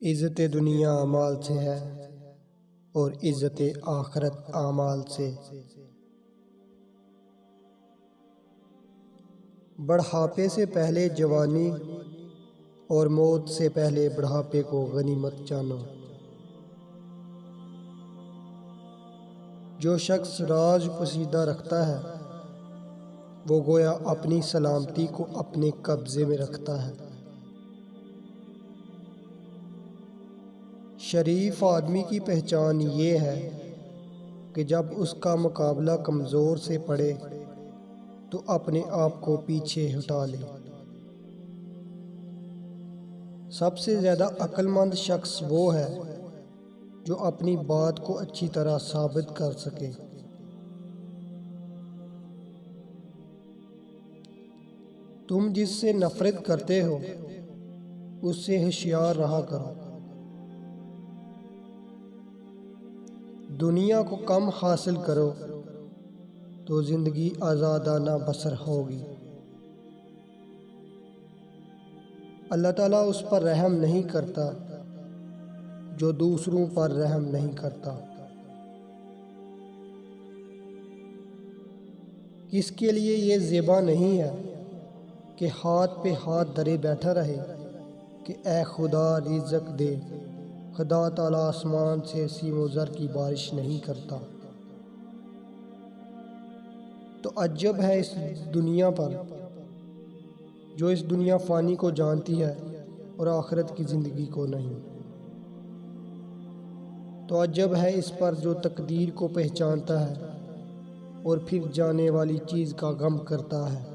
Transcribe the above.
इज़्ज़त दुनिया अमाल से है और इज़्ज़त आखिरत आमाल से। बढ़ापे से पहले जवानी और मौत से पहले बढ़ापे को गनीमत जानो। जो शख्स राज पोशीदा रखता है वो गोया अपनी सलामती को अपने कब्ज़े में रखता है। शरीफ आदमी की पहचान ये है कि जब उसका मुकाबला कमज़ोर से पड़े तो अपने आप को पीछे हटा ले। सबसे ज़्यादा अक्लमंद शख्स वो है जो अपनी बात को अच्छी तरह साबित कर सके। तुम जिससे नफरत करते हो उससे होशियार रहा करो। दुनिया को कम हासिल करो तो जिंदगी आज़ादाना बसर होगी। अल्लाह ताला उस पर रहम नहीं करता जो दूसरों पर रहम नहीं करता। किसके लिए ये ज़ेबा नहीं है कि हाथ पे हाथ धरे बैठा रहे कि ए खुदा रिज़्क़ दे, खुदा ताला आसमान से सीमो ज़र की बारिश नहीं करता। तो अज्जब है इस दुनिया पर जो इस दुनिया फ़ानी को जानती है और आखिरत की ज़िंदगी को नहीं। तो अज्जब है इस पर जो तकदीर को पहचानता है और फिर जाने वाली चीज़ का गम करता है।